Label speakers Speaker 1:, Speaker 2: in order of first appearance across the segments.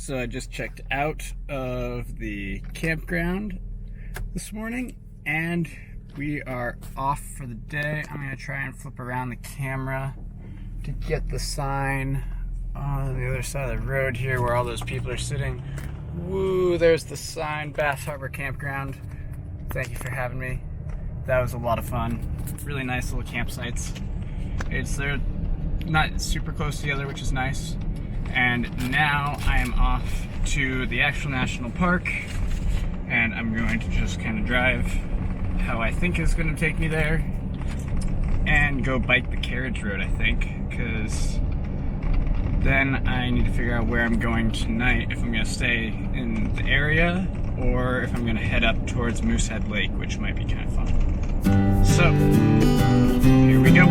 Speaker 1: So I just checked out of the campground this morning and we are off for the day. I'm gonna try and flip around the camera to get the sign on the other side of the road here where all those people are sitting. Woo, there's the sign, Bath Harbor Campground. Thank you for having me. That was a lot of fun. Really nice little campsites. They're not super close together, which is nice. And now I am off to the actual national park and I'm going to just kind of drive how I think is going to take me there and go bike the carriage road, I think, because then I need to figure out where I'm going tonight, if I'm going to stay in the area or if I'm going to head up towards Moosehead Lake, which might be kind of fun. So, here we go.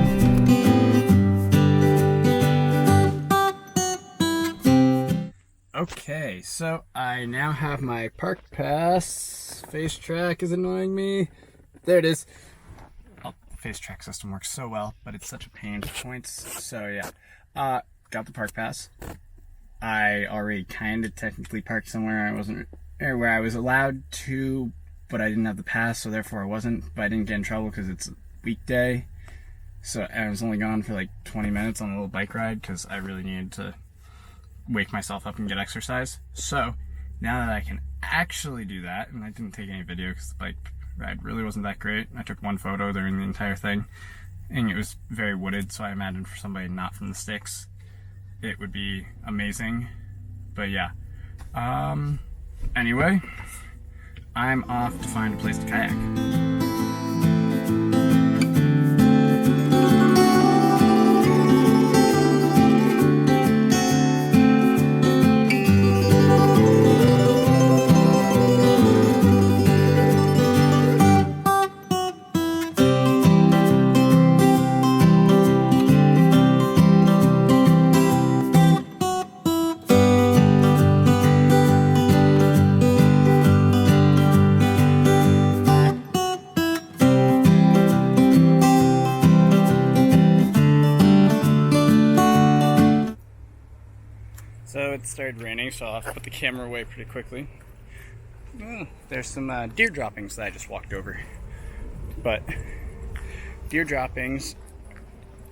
Speaker 1: Okay, so I now have my park pass. Face track is annoying me. There it is. Oh, the face track system works so well, but it's such a pain for points. So yeah, got the park pass. I already kind of technically parked somewhere where I was allowed to, but I didn't have the pass, so therefore I wasn't. But I didn't get in trouble because it's a weekday. So I was only gone for like 20 minutes on a little bike ride because I really needed to wake myself up and get exercise. So now that I can actually do that, and I didn't take any video because the bike ride really wasn't that great. I took one photo during the entire thing and it was very wooded, so I imagine for somebody not from the sticks it would be amazing. But yeah, anyway, I'm off to find a place to kayak. So it started raining, so I'll have to put the camera away pretty quickly. Oh, there's some deer droppings that I just walked over. But deer droppings,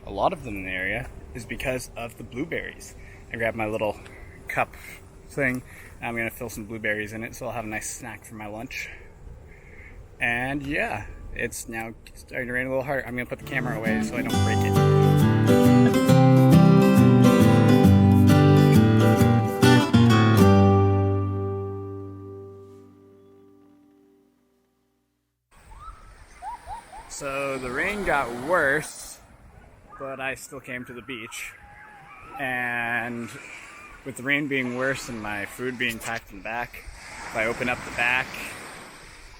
Speaker 1: a lot of them in the area, is because of the blueberries. I grabbed my little cup thing, and I'm going to fill some blueberries in it, so I'll have a nice snack for my lunch. And yeah, it's now starting to rain a little hard. I'm going to put the camera away so I don't break it. So the rain got worse, but I still came to the beach. And with the rain being worse and my food being packed in the back, if I open up the back,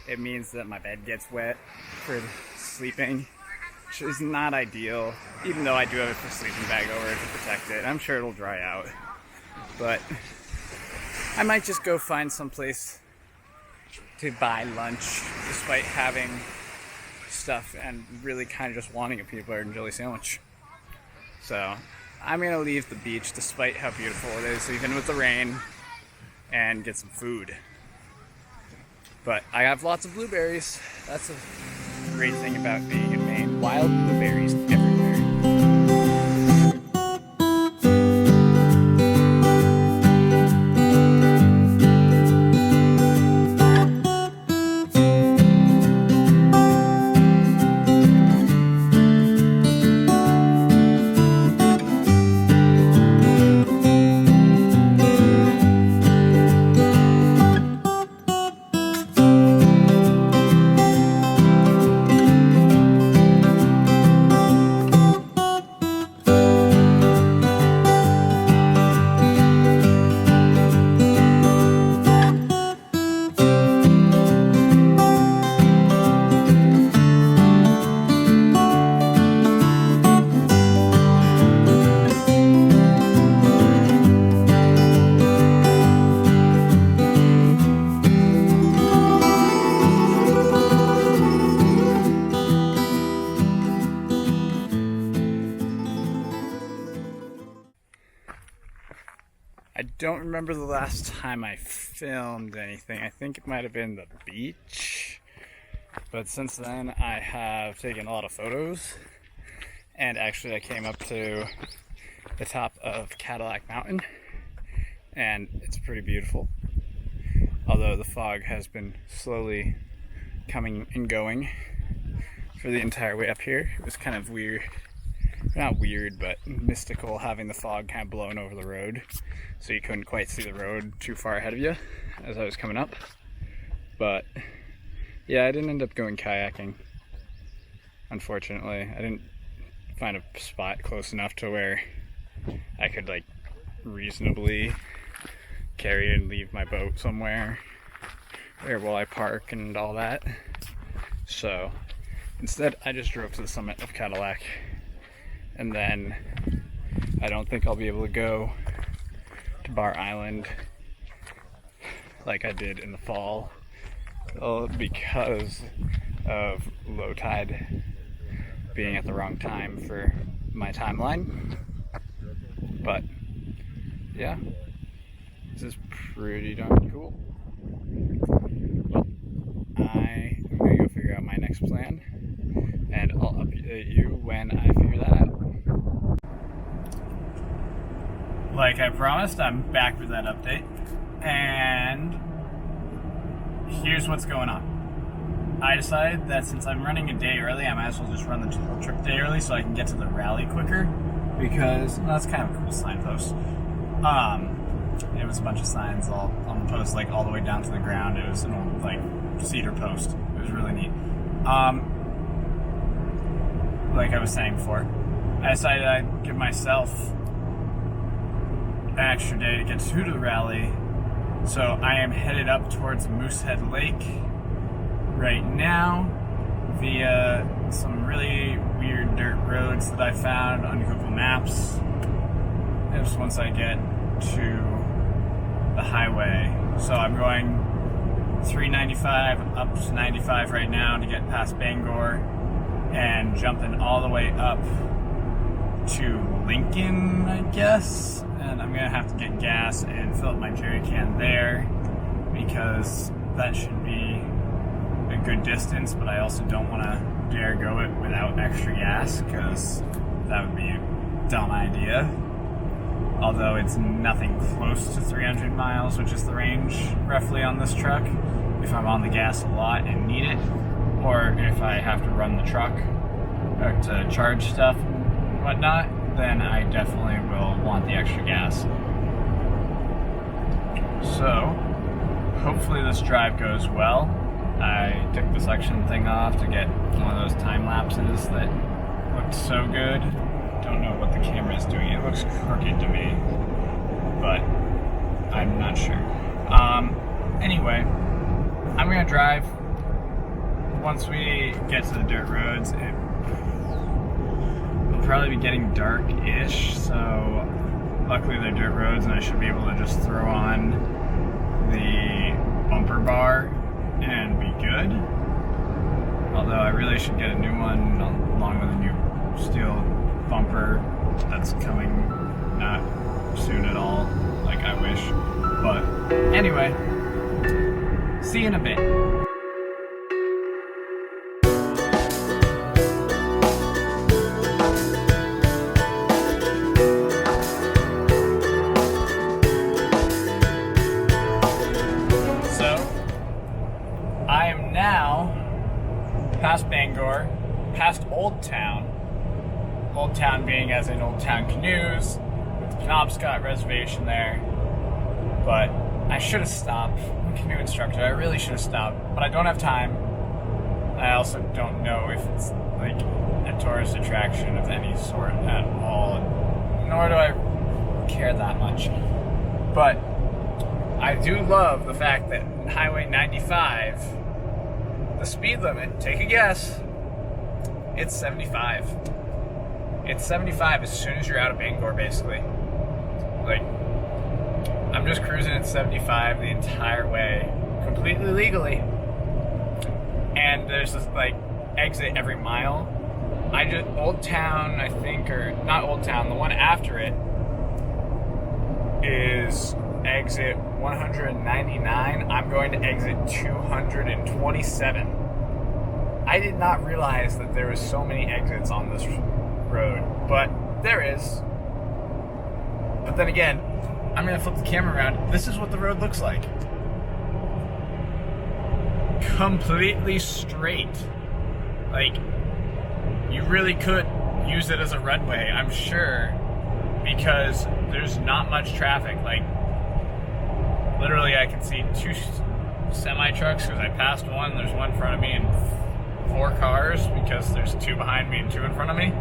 Speaker 1: it means that my bed gets wet for sleeping, which is not ideal, even though I do have a sleeping bag over it to protect it. I'm sure it'll dry out, but I might just go find someplace to buy lunch despite having stuff and really kind of just wanting a peanut butter and jelly sandwich. So I'm gonna leave the beach despite how beautiful it is, even with the rain, and get some food. But I have lots of blueberries. That's a great thing about being in Maine. Wild blueberries everywhere. I don't remember the last time I filmed anything. I think it might have been the beach. But since then, I have taken a lot of photos. And actually, I came up to the top of Cadillac Mountain. And it's pretty beautiful. Although the fog has been slowly coming and going for the entire way up here. It was kind of weird. Not weird, but mystical having the fog kind of blown over the road. So you couldn't quite see the road too far ahead of you as I was coming up. But yeah, I didn't end up going kayaking. Unfortunately, I didn't find a spot close enough to where I could like reasonably carry and leave my boat somewhere where will I park and all that. So instead, I just drove to the summit of Cadillac, and then I don't think I'll be able to go to Bar Island like I did in the fall because of low tide being at the wrong time for my timeline. But yeah, this is pretty darn cool. Well, I am gonna go figure out my next plan, and I'll update you when I figure that out. Like I promised, I'm back with that update, and here's what's going on. I decided that since I'm running a day early, I might as well just run the whole trip a day early so I can get to the rally quicker, because that's kind of a cool signpost. It was a bunch of signs all on the post, like all the way down to the ground. It was an old like cedar post. It was really neat. Like I was saying before, I decided I'd give myself an extra day to get to the rally. So I am headed up towards Moosehead Lake right now via some really weird dirt roads that I found on Google Maps. And just once I get to the highway. So I'm going 395 up to 95 right now to get past Bangor, and jumping all the way up to Lincoln, I guess. And I'm gonna have to get gas and fill up my jerry can there, because that should be a good distance, but I also don't want to dare go it without extra gas, because that would be a dumb idea. Although it's nothing close to 300 miles, which is the range roughly on this truck, if I'm on the gas a lot and need it, or if I have to run the truck to charge stuff and whatnot, then I definitely will want the extra gas. So hopefully this drive goes well. I took the selection thing off to get one of those time lapses that looked so good. Don't know what the camera is doing. It looks crooked to me, but I'm not sure. Anyway, I'm gonna drive. Once we get to the dirt roads, it'll probably be getting dark-ish, so luckily they're dirt roads and I should be able to just throw on the bumper bar and be good. Although I really should get a new one along with a new steel bumper that's coming not soon at all, like I wish. But anyway, see you in a bit. So I am now past Bangor, past Old Town. Old Town being as in Old Town Canoes, with the Penobscot Reservation there. But I should have stopped. I'm a canoe instructor. I really should have stopped, but I don't have time. I also don't know if it's like a tourist attraction of any sort at all, nor do I care that much. But I do love the fact that Highway 95, the speed limit, take a guess, it's 75. It's 75 as soon as you're out of Bangor, basically. Like, I'm just cruising at 75 the entire way, completely legally. And there's this, like, exit every mile. Old Town, I think, or not Old Town, the one after it is exit 199. I'm going to exit 227. I did not realize that there was so many exits on this road, but there is. But then again, I'm going to flip the camera around. This is what the road looks like. Completely straight. Like, you really could use it as a runway, I'm sure, because there's not much traffic. Like, literally I can see 2 semi-trucks because I passed one. There's one in front of me and 4 cars because there's 2 behind me and 2 in front of me.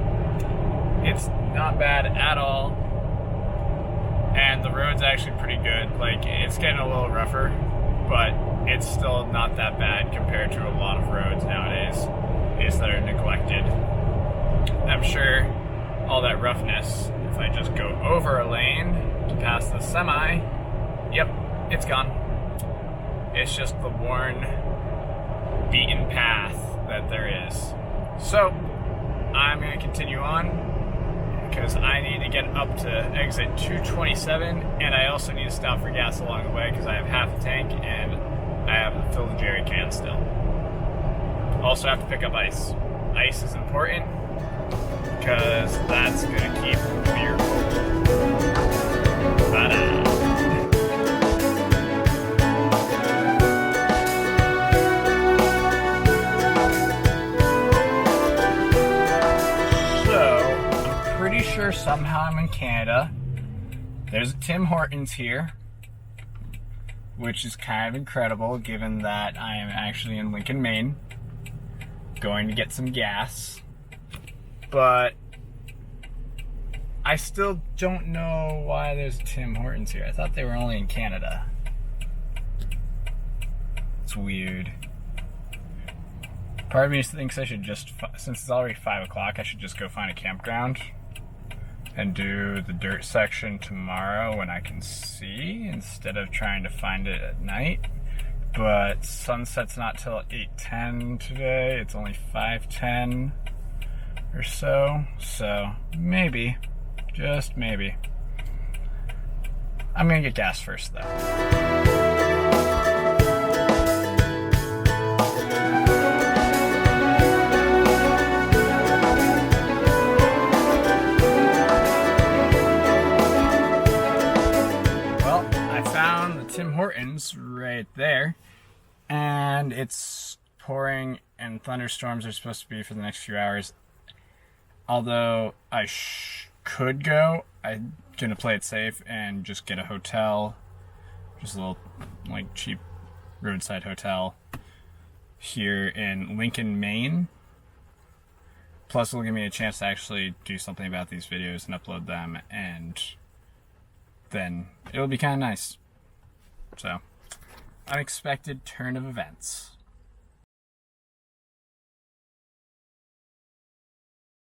Speaker 1: It's not bad at all. And the road's actually pretty good. Like, it's getting a little rougher, but it's still not that bad compared to a lot of roads nowadays that are neglected. I'm sure all that roughness, if I just go over a lane to pass the semi, yep, it's gone. It's just the worn, beaten path that there is. So, I'm going to continue on because I need to get up to exit 227, and I also need to stop for gas along the way because I have half a tank and I have to fill the jerry can still. Also have to pick up ice. Ice is important because that's going to keep beer cold. Ta-da! Pretty sure somehow I'm in Canada. There's a Tim Hortons here, which is kind of incredible given that I am actually in Lincoln, Maine, going to get some gas. But I still don't know why there's a Tim Hortons here. I thought they were only in Canada. It's weird. Part of me thinks I should just, since it's already 5 o'clock, I should just go find a campground and do the dirt section tomorrow when I can see, instead of trying to find it at night. But sunset's not till 8:10 today. It's only 5:10 or so. So maybe, just maybe. I'm gonna get gas first though. Tim Hortons right there, and it's pouring and thunderstorms are supposed to be for the next few hours. Although I could go, I'm gonna play it safe and just get a hotel, just a little like cheap roadside hotel here in Lincoln, Maine. Plus it'll give me a chance to actually do something about these videos and upload them, and then it'll be kind of nice. So, unexpected turn of events.